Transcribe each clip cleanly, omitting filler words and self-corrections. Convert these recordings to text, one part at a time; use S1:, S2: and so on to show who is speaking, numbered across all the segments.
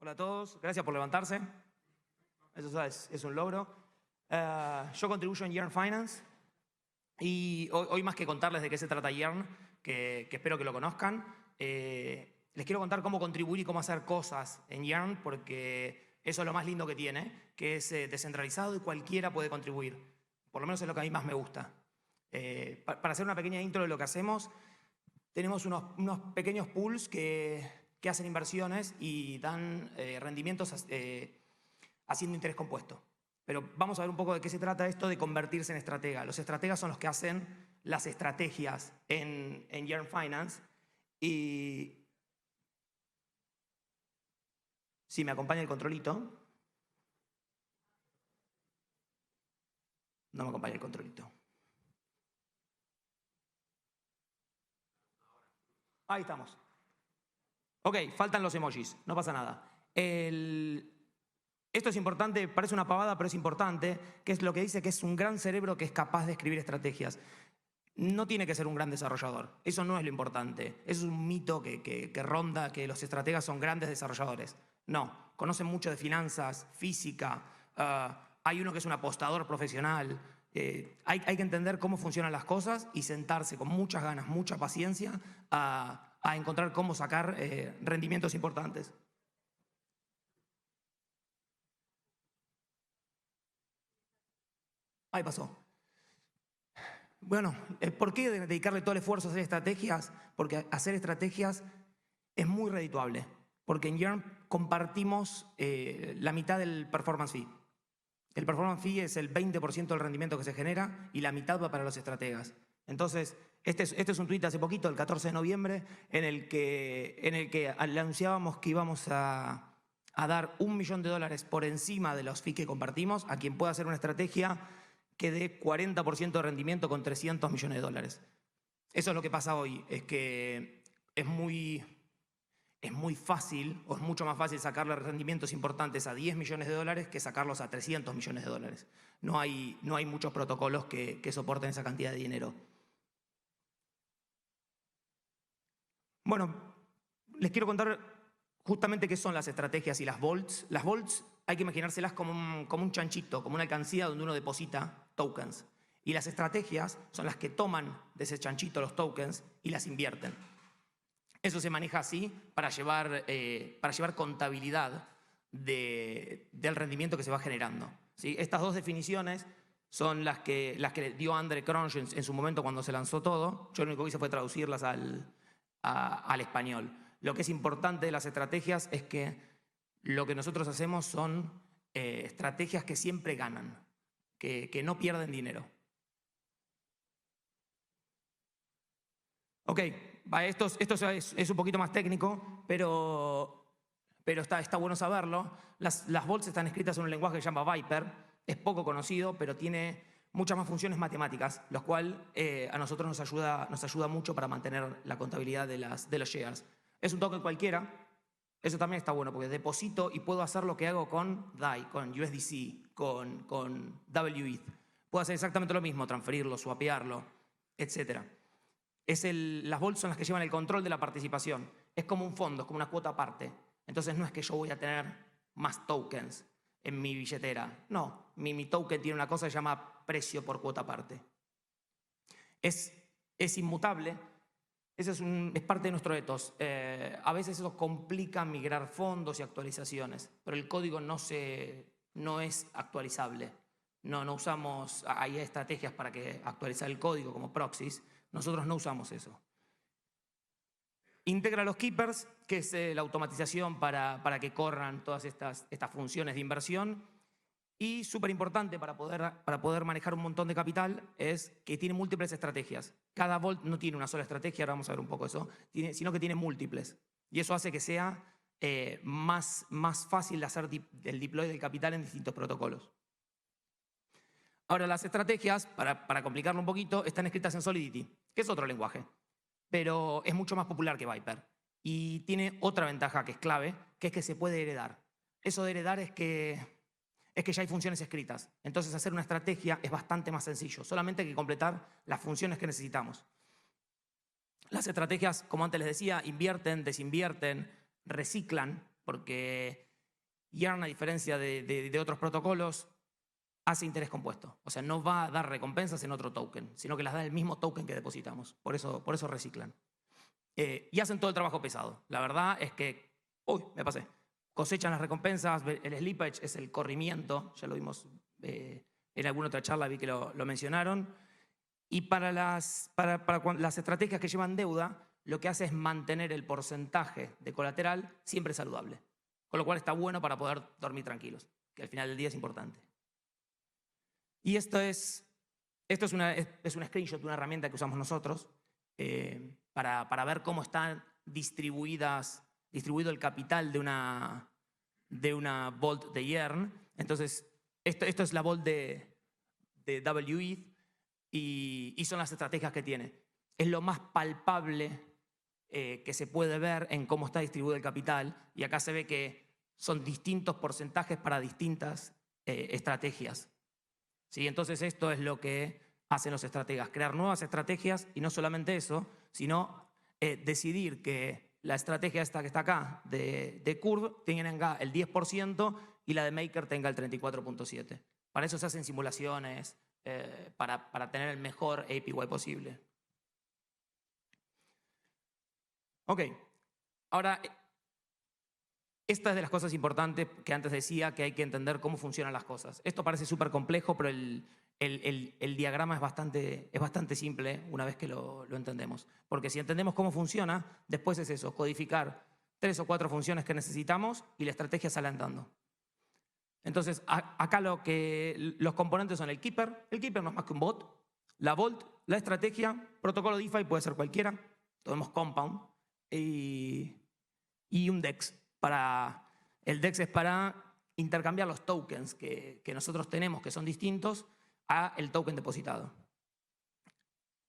S1: Hola a todos, gracias por levantarse. Eso es un logro. Yo contribuyo en Yearn Finance y hoy más que contarles de qué se trata Yearn, que espero que lo conozcan, les quiero contar cómo contribuir y cómo hacer cosas en Yearn, porque eso es lo más lindo que tiene, que es descentralizado y cualquiera puede contribuir. Por lo menos es lo que a mí más me gusta. Para hacer una pequeña intro de lo que hacemos, tenemos unos pequeños pools que hacen inversiones y dan rendimientos haciendo interés compuesto. Pero vamos a ver un poco de qué se trata esto de convertirse en estratega. Los estrategas son los que hacen las estrategias en Yearn Finance. Y si me acompaña el controlito. No me acompaña el controlito. Ahí estamos. Ok, faltan los emojis, no pasa nada. Esto es importante, parece una pavada, pero es importante, que es lo que dice que es un gran cerebro que es capaz de escribir estrategias. No tiene que ser un gran desarrollador, eso no es lo importante. Eso es un mito que ronda, que los estrategas son grandes desarrolladores. No, conocen mucho de finanzas, física, hay uno que es un apostador profesional. Hay que entender cómo funcionan las cosas y sentarse con muchas ganas, mucha paciencia a encontrar cómo sacar rendimientos importantes. Ahí pasó. Bueno, ¿por qué dedicarle todo el esfuerzo a hacer estrategias? Porque hacer estrategias es muy redituable. Porque en Yearn compartimos la mitad del performance fee. El performance fee es el 20% del rendimiento que se genera y la mitad va para los estrategas. Entonces, este es un tuit hace poquito, el 14 de noviembre, en el que anunciábamos que íbamos a dar $1 millón por encima de los fees que compartimos a quien pueda hacer una estrategia que dé 40% de rendimiento con $300 millones. Eso es lo que pasa hoy, es que es muy fácil, o es mucho más fácil sacarle rendimientos importantes a $10 millones que sacarlos a $300 millones. No hay muchos protocolos que soporten esa cantidad de dinero. Bueno, les quiero contar justamente qué son las estrategias y las vaults. Las vaults hay que imaginárselas como un chanchito, como una alcancía donde uno deposita tokens. Y las estrategias son las que toman de ese chanchito los tokens y las invierten. Eso se maneja así para llevar contabilidad del rendimiento que se va generando, ¿sí? Estas dos definiciones son las que dio Andre Cronje en su momento cuando se lanzó todo. Yo lo único que hice fue traducirlas al español. Lo que es importante de las estrategias es que lo que nosotros hacemos son estrategias que siempre ganan, que no pierden dinero. Ok, esto es un poquito más técnico, pero está bueno saberlo. Las vaults están escritas en un lenguaje que se llama Viper. Es poco conocido, pero tiene muchas más funciones matemáticas, lo cual a nosotros nos ayuda mucho para mantener la contabilidad de los shares. Es un token cualquiera. Eso también está bueno, porque deposito y puedo hacer lo que hago con DAI, con USDC, con WETH. Puedo hacer exactamente lo mismo, transferirlo, swapearlo, etc. Las vaults son las que llevan el control de la participación. Es como un fondo, es como una cuota aparte. Entonces no es que yo voy a tener más tokens en mi billetera. No, mi token tiene una cosa que se llama precio por cuota aparte. Es inmutable. Eso es parte de nuestro ethos. A veces eso complica migrar fondos y actualizaciones, pero el código no es actualizable. No usamos, hay estrategias para actualizar el código como proxies. Nosotros no usamos eso. Integra los keepers, que es la automatización para que corran todas estas funciones de inversión. Y súper importante para poder manejar un montón de capital es que tiene múltiples estrategias. Cada vault no tiene una sola estrategia, ahora vamos a ver un poco eso, sino que tiene múltiples. Y eso hace que sea más fácil de hacer el deploy del capital en distintos protocolos. Ahora, las estrategias, para complicarlo un poquito, están escritas en Solidity, que es otro lenguaje, pero es mucho más popular que Viper. Y tiene otra ventaja que es clave, que es que se puede heredar. Eso de heredar es que ya hay funciones escritas. Entonces, hacer una estrategia es bastante más sencillo. Solamente hay que completar las funciones que necesitamos. Las estrategias, como antes les decía, invierten, desinvierten, reciclan, porque Yarn, a diferencia de otros protocolos, hace interés compuesto. O sea, no va a dar recompensas en otro token, sino que las da el mismo token que depositamos. Por eso reciclan. Y hacen todo el trabajo pesado. La verdad es que, cosechan las recompensas, el slippage es el corrimiento, ya lo vimos en alguna otra charla, vi que lo mencionaron. Y para las estrategias que llevan deuda, lo que hace es mantener el porcentaje de colateral siempre saludable. Con lo cual está bueno para poder dormir tranquilos, que al final del día es importante. Y esto es un screenshot de una herramienta que usamos nosotros para ver cómo está distribuido el capital de una vault de Yearn. Entonces, esto es la vault de WETH y son las estrategias que tiene. Es lo más palpable que se puede ver en cómo está distribuido el capital. Y acá se ve que son distintos porcentajes para distintas estrategias. ¿Sí? Entonces esto es lo que hacen los estrategas, crear nuevas estrategias y no solamente eso, sino decidir que la estrategia esta que está acá de Curve tenga el 10% y la de Maker tenga el 34.7%. Para eso se hacen simulaciones para tener el mejor APY posible. Ok, ahora esta es de las cosas importantes que antes decía, que hay que entender cómo funcionan las cosas. Esto parece súper complejo, pero el diagrama es bastante simple una vez que lo entendemos. Porque si entendemos cómo funciona, después es eso, codificar 3 o 4 funciones que necesitamos y la estrategia sale andando. Entonces, acá los componentes son el Keeper. El Keeper no es más que un bot. La Vault, la estrategia, protocolo DeFi puede ser cualquiera. Tenemos Compound. Y un DEX. El DEX es para intercambiar los tokens que nosotros tenemos, que son distintos, a el token depositado.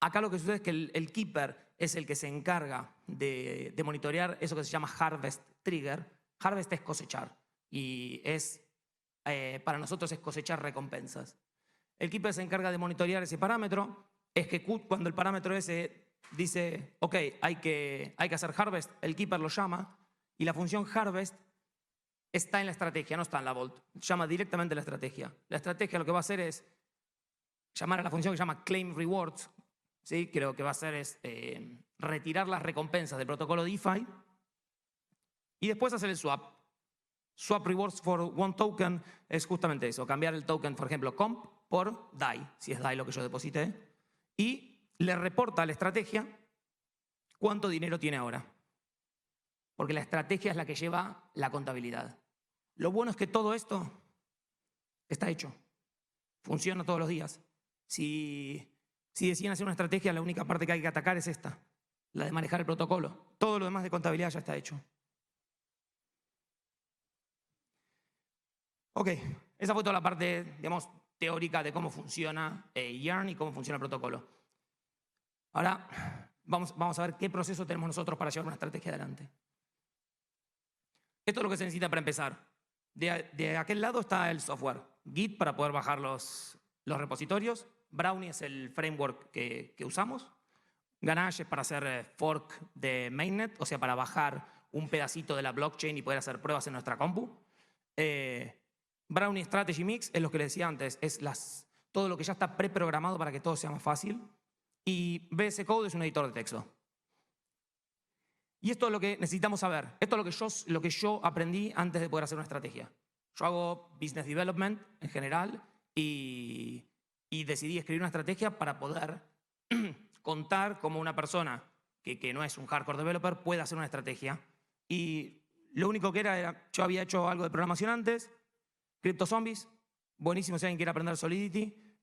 S1: Acá lo que sucede es que el Keeper es el que se encarga de monitorear eso que se llama Harvest Trigger. Harvest es cosechar y para nosotros es cosechar recompensas. El Keeper se encarga de monitorear ese parámetro, ejecuta cuando el parámetro ese dice, ok, hay que hacer Harvest, el Keeper lo llama y la función Harvest está en la estrategia, no está en la Vault. Llama directamente a la estrategia. La estrategia lo que va a hacer es llamar a la función que se llama Claim Rewards, ¿sí? Que lo que va a hacer es retirar las recompensas del protocolo DeFi y después hacer el swap. Swap rewards for one token es justamente eso, cambiar el token, por ejemplo, comp por DAI, si es DAI lo que yo deposité, y le reporta a la estrategia cuánto dinero tiene ahora. Porque la estrategia es la que lleva la contabilidad. Lo bueno es que todo esto está hecho. Funciona todos los días. Si deciden hacer una estrategia, la única parte que hay que atacar es esta, la de manejar el protocolo. Todo lo demás de contabilidad ya está hecho. Ok, esa fue toda la parte, digamos, teórica de cómo funciona Yarn y cómo funciona el protocolo. Ahora vamos a ver qué proceso tenemos nosotros para llevar una estrategia adelante. Esto es lo que se necesita para empezar. De aquel lado está el software. Git para poder bajar los repositorios. Brownie es el framework que usamos. Ganache es para hacer fork de mainnet, o sea, para bajar un pedacito de la blockchain y poder hacer pruebas en nuestra compu. Brownie Strategy Mix es lo que les decía antes, es todo lo que ya está preprogramado para que todo sea más fácil. Y VS Code es un editor de texto. Y esto es lo que necesitamos saber. Esto es lo que yo aprendí antes de poder hacer una estrategia. Yo hago business development en general y decidí escribir una estrategia para poder contar cómo una persona que no es un hardcore developer puede hacer una estrategia. Y lo único que era yo había hecho algo de programación antes, CryptoZombies, buenísimo si alguien quiere aprender Solidity,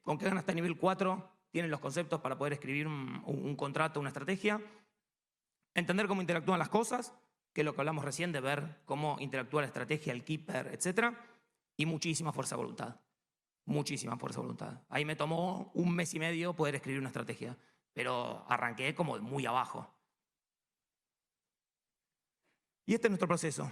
S1: con que hagan hasta nivel 4 tienen los conceptos para poder escribir un contrato, una estrategia. Entender cómo interactúan las cosas, que es lo que hablamos recién de ver cómo interactúa la estrategia, el Keeper, etc. Y muchísima fuerza de voluntad. Muchísima fuerza de voluntad. Ahí me tomó 1 mes y medio poder escribir una estrategia, pero arranqué como de muy abajo. Y este es nuestro proceso.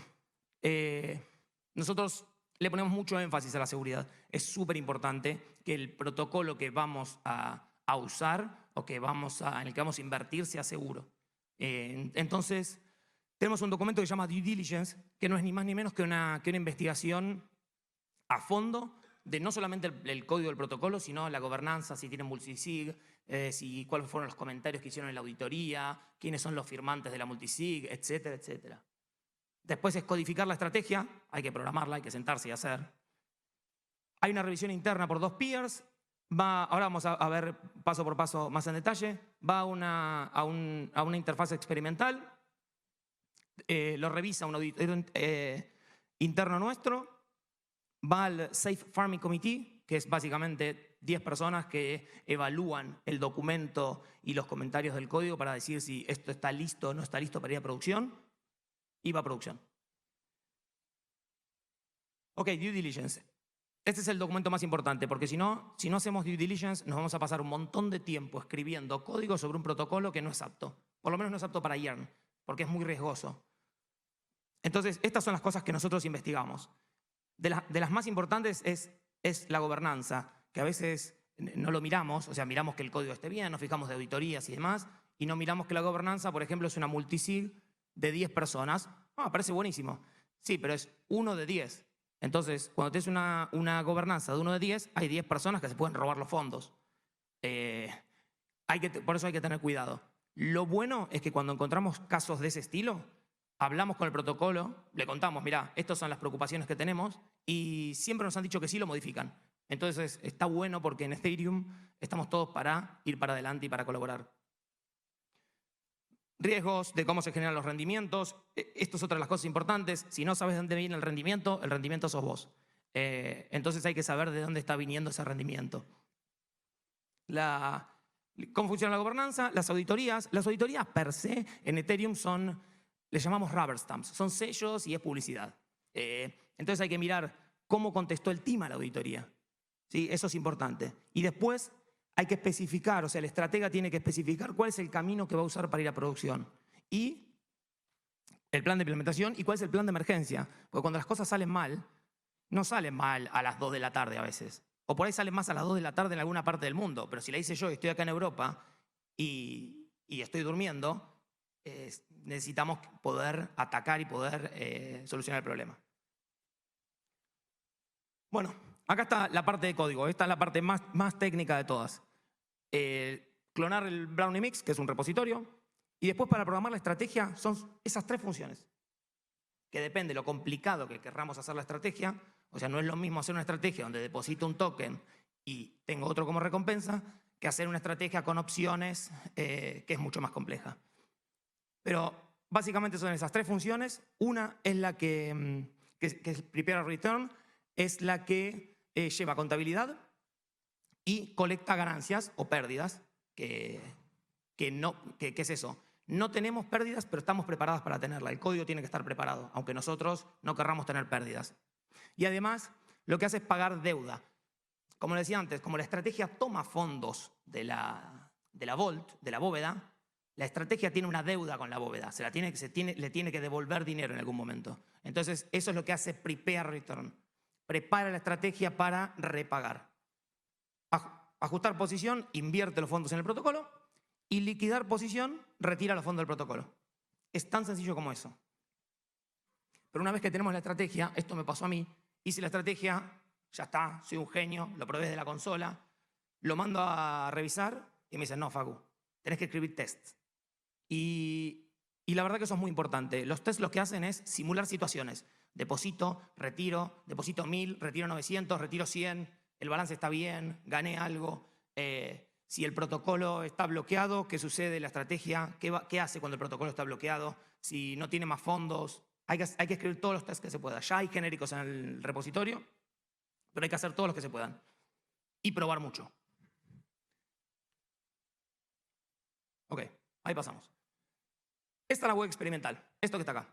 S1: Nosotros le ponemos mucho énfasis a la seguridad. Es súper importante que el protocolo que vamos a usar o en el que vamos a invertir sea seguro. Entonces, tenemos un documento que se llama Due Diligence, que no es ni más ni menos que una investigación a fondo de no solamente el código del protocolo, sino la gobernanza, si tienen multisig, cuáles fueron los comentarios que hicieron en la auditoría, quiénes son los firmantes de la multisig, etcétera, etcétera. Después es codificar la estrategia, hay que programarla, hay que sentarse y hacer. Hay una revisión interna por 2 peers. Ahora vamos a ver paso por paso más en detalle. Va a una interfaz experimental. Lo revisa un auditor interno nuestro. Va al Safe Farming Committee, que es básicamente 10 personas que evalúan el documento y los comentarios del código para decir si esto está listo o no está listo para ir a producción. Y va a producción. Ok, Due Diligence. Este es el documento más importante, porque si no hacemos Due Diligence, nos vamos a pasar un montón de tiempo escribiendo código sobre un protocolo que no es apto. Por lo menos no es apto para Yearn, porque es muy riesgoso. Entonces, estas son las cosas que nosotros investigamos. De las más importantes es la gobernanza, que a veces no lo miramos, o sea, miramos que el código esté bien, nos fijamos de auditorías y demás, y no miramos que la gobernanza, por ejemplo, es una multisig de 10 personas. Parece buenísimo. Sí, pero es 1 de 10. Entonces, cuando tienes una gobernanza de 1 de 10, hay 10 personas que se pueden robar los fondos. Por eso hay que tener cuidado. Lo bueno es que cuando encontramos casos de ese estilo, hablamos con el protocolo, le contamos, mirá, estas son las preocupaciones que tenemos, y siempre nos han dicho que sí, lo modifican. Entonces, está bueno porque en Ethereum estamos todos para ir para adelante y para colaborar. Riesgos de cómo se generan los rendimientos. Esto es otra de las cosas importantes. Si no sabes de dónde viene el rendimiento sos vos. Entonces hay que saber de dónde está viniendo ese rendimiento. ¿Cómo funciona la gobernanza? Las auditorías. Las auditorías per se en Ethereum les llamamos rubber stamps. Son sellos y es publicidad. Entonces hay que mirar cómo contestó el team a la auditoría. ¿Sí? Eso es importante. Y después hay que especificar, o sea, el estratega tiene que especificar cuál es el camino que va a usar para ir a producción. Y el plan de implementación y cuál es el plan de emergencia. Porque cuando las cosas salen mal, no salen mal a las 2 de la tarde a veces. O por ahí salen más a las 2 de la tarde en alguna parte del mundo. Pero si la hice yo y estoy acá en Europa y estoy durmiendo, necesitamos poder atacar y poder solucionar el problema. Bueno, acá está la parte de código. Esta es la parte más técnica de todas. Clonar el Brownie Mix, que es un repositorio. Y después para programar la estrategia son esas 3 funciones. Que depende de lo complicado que querramos hacer la estrategia. O sea, no es lo mismo hacer una estrategia donde deposito un token y tengo otro como recompensa, que hacer una estrategia con opciones que es mucho más compleja. Pero básicamente son esas 3 funciones. Una es la que es Prepare a Return, es la que lleva contabilidad y colecta ganancias o pérdidas, que es eso. No tenemos pérdidas, pero estamos preparadas para tenerla. El código tiene que estar preparado, aunque nosotros no querramos tener pérdidas. Y además, lo que hace es pagar deuda. Como les decía antes, como la estrategia toma fondos de la Vault, de la bóveda, la estrategia tiene una deuda con la bóveda. Le tiene que devolver dinero en algún momento. Entonces, eso es lo que hace Prepare Return. Prepara la estrategia para repagar. Ajustar posición, invierte los fondos en el protocolo. Y liquidar posición, retira los fondos del protocolo. Es tan sencillo como eso. Pero una vez que tenemos la estrategia, esto me pasó a mí, hice la estrategia, ya está, soy un genio, lo probé desde la consola, lo mando a revisar y me dicen, no, Facu, tenés que escribir tests. Y la verdad que eso es muy importante. Los tests lo que hacen es simular situaciones. Deposito, retiro, deposito 1000, retiro 900, retiro 100, el balance está bien, gané algo. Si el protocolo está bloqueado, ¿qué sucede? La estrategia, ¿qué hace cuando el protocolo está bloqueado? Si no tiene más fondos, hay que escribir todos los tests que se pueda. Ya hay genéricos en el repositorio, pero hay que hacer todos los que se puedan. Y probar mucho. Ok, ahí pasamos. Esta es la web experimental, esto que está acá.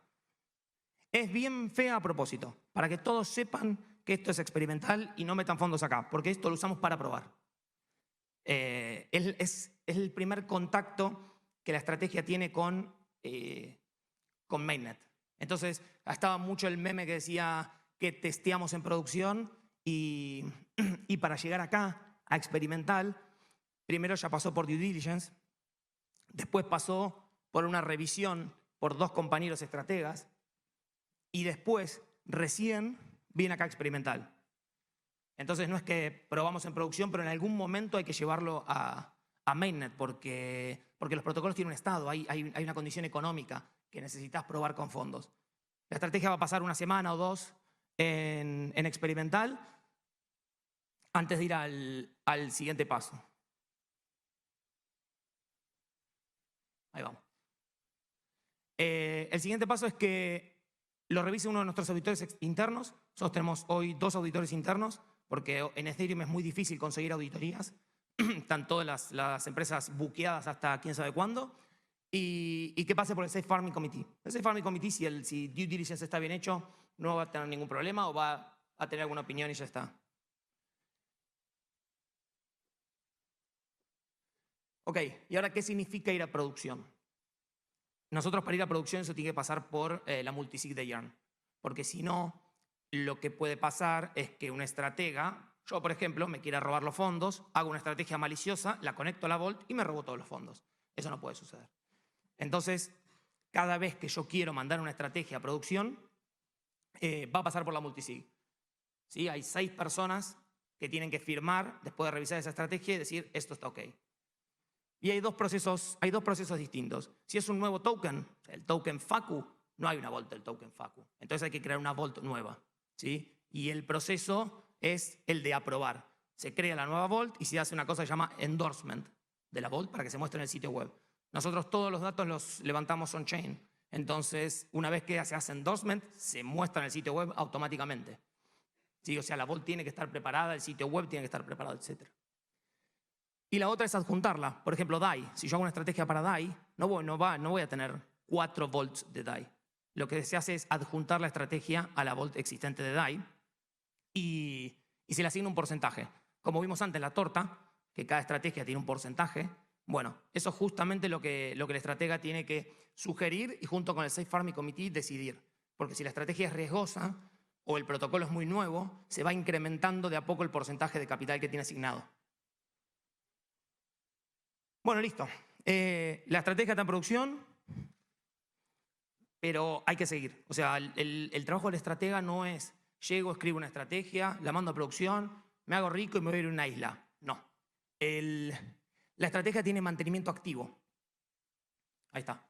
S1: Es bien fea a propósito, para que todos sepan que esto es experimental y no metan fondos acá, porque esto lo usamos para probar. Es el primer contacto que la estrategia tiene con Mainnet. Entonces, estaba mucho el meme que decía que testeamos en producción y para llegar acá a experimental, primero ya pasó por Due Diligence, después pasó por una revisión por 2 compañeros estrategas y después, recién, viene acá experimental. Entonces no es que probamos en producción, pero en algún momento hay que llevarlo a mainnet porque los protocolos tienen un estado, hay una condición económica que necesitas probar con fondos. La estrategia va a pasar 1 semana o 2 en experimental antes de ir al siguiente paso. Ahí vamos. El siguiente paso es que lo revise uno de nuestros auditores internos. Nosotros tenemos hoy 2 auditores internos porque en Ethereum es muy difícil conseguir auditorías. Están todas las empresas buqueadas hasta quién sabe cuándo. Y que pase por el Safe Farming Committee. El Safe Farming Committee, si due diligence está bien hecho, no va a tener ningún problema o va a tener alguna opinión y ya está. Ok, ¿y ahora qué significa ir a producción? Nosotros para ir a producción eso tiene que pasar por la multisig de Yarn. Porque si no, lo que puede pasar es que una estratega, yo por ejemplo, me quiera robar los fondos, hago una estrategia maliciosa, la conecto a la Vault y me robo todos los fondos. Eso no puede suceder. Entonces, cada vez que yo quiero mandar una estrategia a producción, va a pasar por la multisig. ¿Sí? Hay 6 personas que tienen que firmar después de revisar esa estrategia y decir esto está ok. Y hay dos procesos distintos. Si es un nuevo token, el token FACU, no hay una Vault del token FACU. Entonces hay que crear una Vault nueva. ¿Sí? Y el proceso es el de aprobar. Se crea la nueva Vault y se hace una cosa que se llama endorsement de la Vault para que se muestre en el sitio web. Nosotros todos los datos los levantamos on-chain. Entonces, una vez que se hace endorsement, se muestra en el sitio web automáticamente. ¿Sí? O sea, la Vault tiene que estar preparada, el sitio web tiene que estar preparado, etc. Y la otra es adjuntarla. Por ejemplo, DAI. Si yo hago una estrategia para DAI, no voy a tener 4 Vaults de DAI. Lo que se hace es adjuntar la estrategia a la Vault existente de DAI y se le asigna un porcentaje. Como vimos antes en la torta, que cada estrategia tiene un porcentaje, bueno, eso es justamente lo que el estratega tiene que sugerir y junto con el Safe Farming Committee decidir. Porque si la estrategia es riesgosa o el protocolo es muy nuevo, se va incrementando de a poco el porcentaje de capital que tiene asignado. Bueno, listo. La estrategia está en producción, pero hay que seguir. O sea, el trabajo del estratega no es llego, escribo una estrategia, la mando a producción, me hago rico y me voy a ir a una isla. No. La estrategia tiene mantenimiento activo. Ahí está.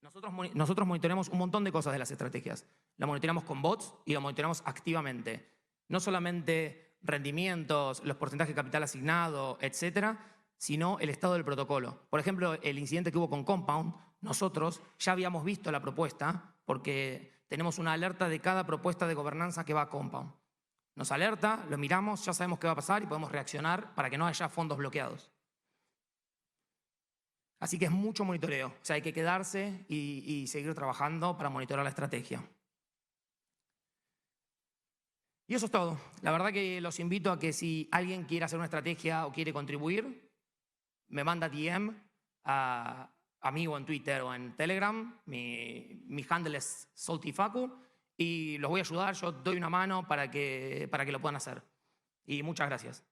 S1: Nosotros monitoreamos un montón de cosas de las estrategias. La monitoreamos con bots y la monitoreamos activamente. No solamente rendimientos, los porcentajes de capital asignado, etcétera, sino el estado del protocolo. Por ejemplo, el incidente que hubo con Compound, nosotros ya habíamos visto la propuesta porque tenemos una alerta de cada propuesta de gobernanza que va a Compound. Nos alerta, lo miramos, ya sabemos qué va a pasar y podemos reaccionar para que no haya fondos bloqueados. Así que es mucho monitoreo. O sea, hay que quedarse y seguir trabajando para monitorear la estrategia. Y eso es todo. La verdad que los invito a que si alguien quiere hacer una estrategia o quiere contribuir, me manda DM a mí o en Twitter o en Telegram. Mi handle es saltyfacu y los voy a ayudar. Yo doy una mano para que lo puedan hacer. Y muchas gracias.